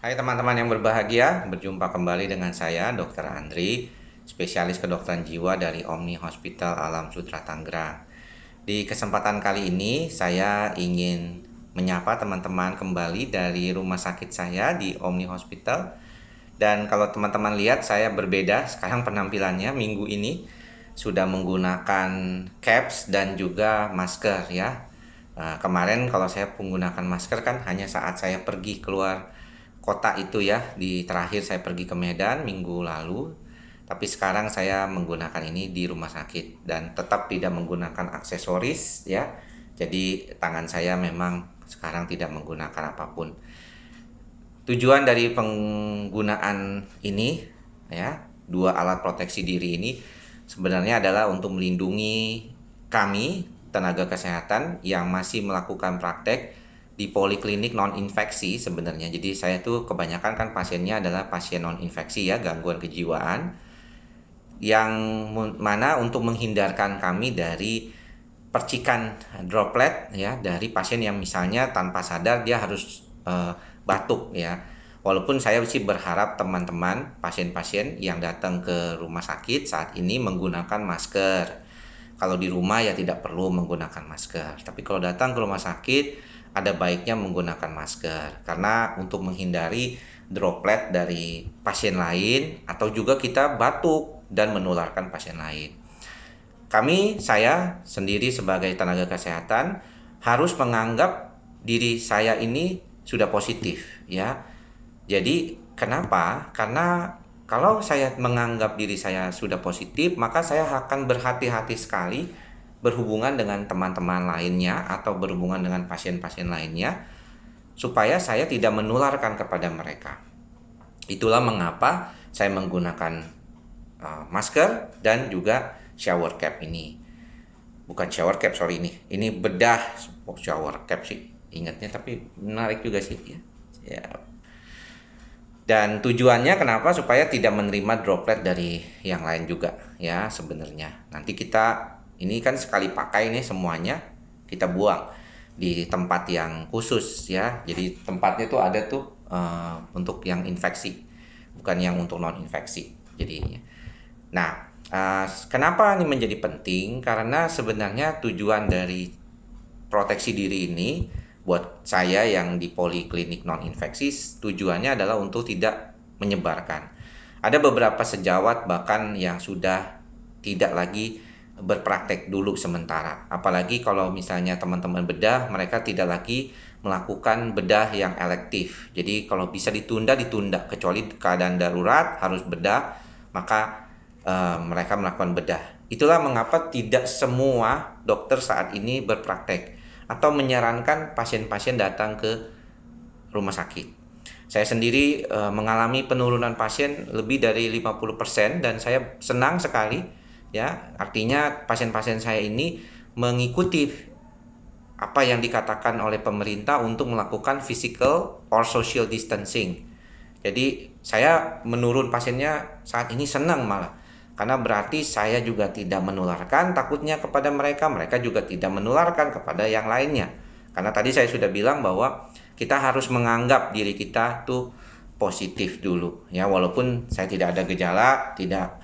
Hai teman-teman yang berbahagia, berjumpa kembali dengan saya Dr. Andri, spesialis kedokteran jiwa dari Omni Hospital Alam Sutera Tangerang. Di kesempatan kali ini saya ingin menyapa teman-teman kembali dari rumah sakit saya di Omni Hospital. Dan kalau teman-teman lihat saya berbeda sekarang penampilannya minggu ini sudah menggunakan caps dan juga masker ya. Kemarin kalau saya menggunakan masker kan hanya saat saya pergi keluar kota itu ya, di terakhir saya pergi ke Medan minggu lalu. Tapi sekarang saya menggunakan ini di rumah sakit dan tetap tidak menggunakan aksesoris ya. Jadi tangan saya memang sekarang tidak menggunakan apapun. Tujuan dari penggunaan ini ya, dua alat proteksi diri ini sebenarnya adalah untuk melindungi kami tenaga kesehatan yang masih melakukan praktek di poliklinik non infeksi sebenarnya. Jadi saya tuh kebanyakan kan pasiennya adalah pasien non infeksi ya, gangguan kejiwaan, yang mana untuk menghindarkan kami dari percikan droplet ya dari pasien yang misalnya tanpa sadar dia harus batuk ya. Walaupun saya sih berharap teman-teman pasien-pasien yang datang ke rumah sakit saat ini menggunakan masker. Kalau di rumah ya tidak perlu menggunakan masker. Tapi kalau datang ke rumah sakit ada baiknya menggunakan masker karena untuk menghindari droplet dari pasien lain atau juga kita batuk dan menularkan pasien lain. Saya sendiri sebagai tenaga kesehatan harus menganggap diri saya ini sudah positif ya. Jadi kenapa? Karena kalau saya menganggap diri saya sudah positif, maka saya akan berhati-hati sekali berhubungan dengan teman-teman lainnya atau berhubungan dengan pasien-pasien lainnya supaya saya tidak menularkan kepada mereka. Itulah mengapa saya menggunakan masker dan juga shower cap ini. Bukan shower cap, sorry, ini bedah shower cap sih ingatnya, tapi menarik juga sih ya. Ya. Dan tujuannya kenapa? Supaya tidak menerima droplet dari yang lain juga ya sebenarnya. Nanti kita ini kan sekali pakai nih semuanya kita buang di tempat yang khusus ya. Jadi tempatnya tuh ada tuh untuk yang infeksi, bukan yang untuk non infeksi jadinya. Nah, kenapa ini menjadi penting? Karena sebenarnya tujuan dari proteksi diri ini buat saya yang di poliklinik non infeksi tujuannya adalah untuk tidak menyebarkan. Ada beberapa sejawat bahkan yang sudah tidak lagi berpraktek dulu sementara. Apalagi kalau misalnya teman-teman bedah, mereka tidak lagi melakukan bedah yang elektif. Jadi kalau bisa ditunda, kecuali keadaan darurat harus bedah, maka mereka melakukan bedah. Itulah mengapa tidak semua dokter saat ini berpraktek atau menyarankan pasien-pasien datang ke rumah sakit. Saya sendiri mengalami penurunan pasien lebih dari 50% dan saya senang sekali ya. Artinya pasien-pasien saya ini mengikuti apa yang dikatakan oleh pemerintah untuk melakukan physical or social distancing. Jadi saya menurun pasiennya saat ini senang malah. Karena berarti saya juga tidak menularkan takutnya kepada mereka, mereka juga tidak menularkan kepada yang lainnya. Karena tadi saya sudah bilang bahwa kita harus menganggap diri kita tuh positif dulu ya, walaupun saya tidak ada gejala, tidak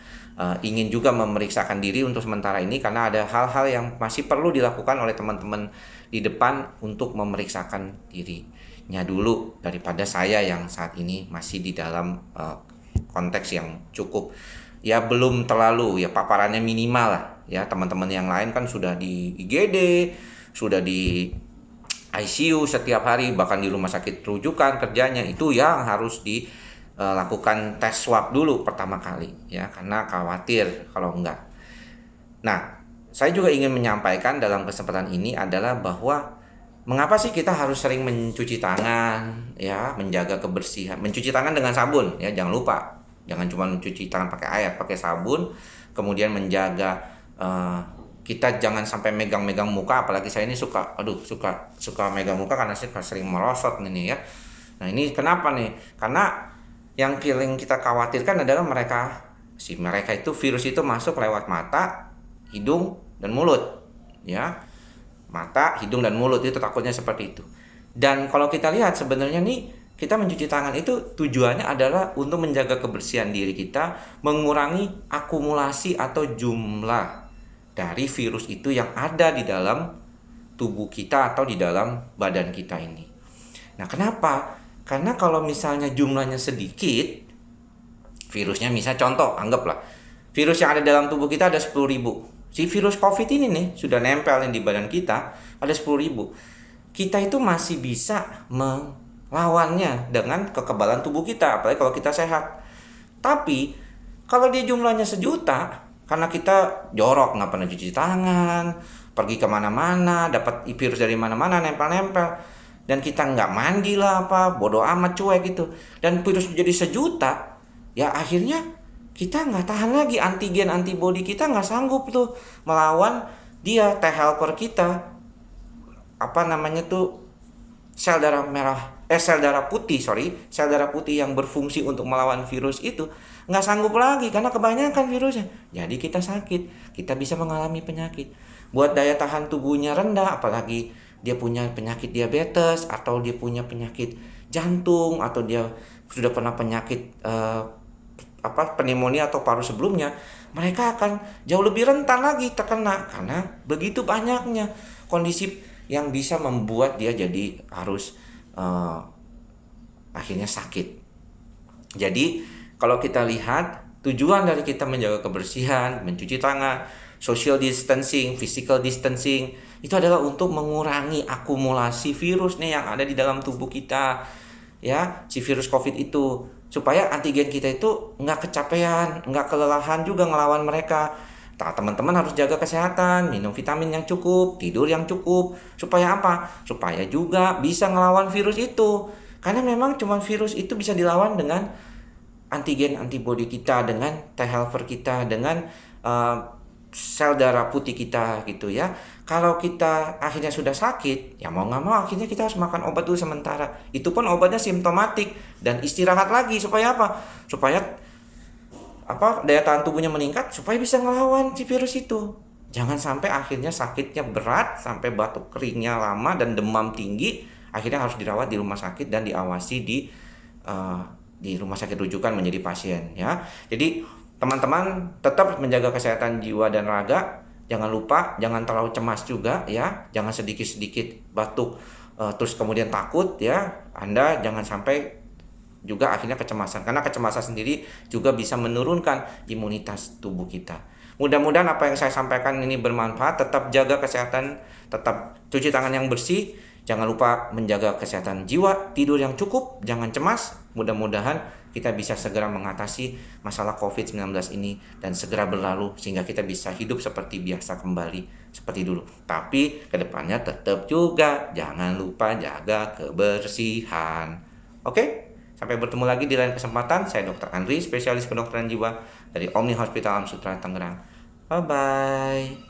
ingin juga memeriksakan diri untuk sementara ini karena ada hal-hal yang masih perlu dilakukan oleh teman-teman di depan untuk memeriksakan dirinya dulu daripada saya yang saat ini masih di dalam konteks yang cukup ya, belum terlalu ya, paparannya minimal lah ya. Teman-teman yang lain kan sudah di IGD, sudah di ICU setiap hari, bahkan di rumah sakit rujukan kerjanya itu yang harus dilakukan tes swab dulu pertama kali ya, karena khawatir kalau enggak. Nah, saya juga ingin menyampaikan dalam kesempatan ini adalah bahwa mengapa sih kita harus sering mencuci tangan ya, menjaga kebersihan, mencuci tangan dengan sabun ya, jangan lupa. Jangan cuma mencuci tangan pakai air, pakai sabun. Kemudian menjaga kita jangan sampai megang-megang muka. Apalagi saya ini suka megang muka karena saya sering merosot ini ya. Nah ini kenapa nih? Karena yang paling kita khawatirkan adalah mereka itu virus itu masuk lewat mata, hidung, dan mulut ya. Mata, hidung, dan mulut itu takutnya seperti itu. Dan kalau kita lihat sebenarnya nih kita mencuci tangan itu tujuannya adalah untuk menjaga kebersihan diri kita, mengurangi akumulasi atau jumlah dari virus itu yang ada di dalam tubuh kita atau di dalam badan kita ini. Nah, kenapa? Karena kalau misalnya jumlahnya sedikit, virusnya misalnya contoh, anggaplah virus yang ada dalam tubuh kita ada 10.000. Si virus COVID ini nih sudah nempel di badan kita ada 10.000. Kita itu masih bisa melawannya dengan kekebalan tubuh kita, apalagi kalau kita sehat. Tapi kalau dia jumlahnya 1.000.000, karena kita jorok, nggak pernah cuci tangan, pergi kemana-mana, dapat virus dari mana-mana, nempel-nempel, dan kita nggak mandi lah apa, bodoh amat, cuek gitu, dan virus jadi 1.000.000, ya akhirnya kita nggak tahan lagi, antigen antibody kita nggak sanggup tuh melawan dia, T helper kita, apa namanya tuh, sel darah putih yang berfungsi untuk melawan virus itu nggak sanggup lagi karena kebanyakan virusnya. Jadi kita sakit, kita bisa mengalami penyakit. Buat daya tahan tubuhnya rendah, apalagi dia punya penyakit diabetes atau dia punya penyakit jantung atau dia sudah pernah penyakit pneumonia atau paru sebelumnya, mereka akan jauh lebih rentan lagi terkena karena begitu banyaknya kondisi yang bisa membuat dia jadi harus akhirnya sakit. Jadi kalau kita lihat tujuan dari kita menjaga kebersihan, mencuci tangan, social distancing, physical distancing, itu adalah untuk mengurangi akumulasi virus nih yang ada di dalam tubuh kita, ya, si virus COVID itu, supaya antigen kita itu nggak kecapean, nggak kelelahan juga ngelawan mereka. Nah, teman-teman harus jaga kesehatan, minum vitamin yang cukup, tidur yang cukup. Supaya apa? Supaya juga bisa ngelawan virus itu. Karena memang cuma virus itu bisa dilawan dengan antigen antibody kita, dengan T helper kita, dengan sel darah putih kita gitu ya. Kalau kita akhirnya sudah sakit, ya mau nggak mau akhirnya kita harus makan obat dulu sementara. Itu pun obatnya simptomatik dan istirahat lagi. Supaya apa? Supaya daya tahan tubuhnya meningkat, supaya bisa ngelawan si virus itu. Jangan sampai akhirnya sakitnya berat sampai batuk keringnya lama dan demam tinggi, akhirnya harus dirawat di rumah sakit dan diawasi di rumah sakit rujukan menjadi pasien ya. Jadi teman-teman tetap menjaga kesehatan jiwa dan raga. Jangan lupa, jangan terlalu cemas juga ya. Jangan sedikit-sedikit batuk terus kemudian takut ya. Anda jangan sampai juga akhirnya kecemasan, karena kecemasan sendiri juga bisa menurunkan imunitas tubuh kita. Mudah-mudahan apa yang saya sampaikan ini bermanfaat. Tetap jaga kesehatan, tetap cuci tangan yang bersih, jangan lupa menjaga kesehatan jiwa, tidur yang cukup, jangan cemas. Mudah-mudahan kita bisa segera mengatasi masalah COVID-19 ini dan segera berlalu sehingga kita bisa hidup seperti biasa kembali seperti dulu. Tapi kedepannya tetap juga jangan lupa jaga kebersihan. Oke? Sampai bertemu lagi di lain kesempatan. Saya Dr. Andri, spesialis kedokteran jiwa dari Omni Hospital Alam Sutera Tangerang. Bye-bye.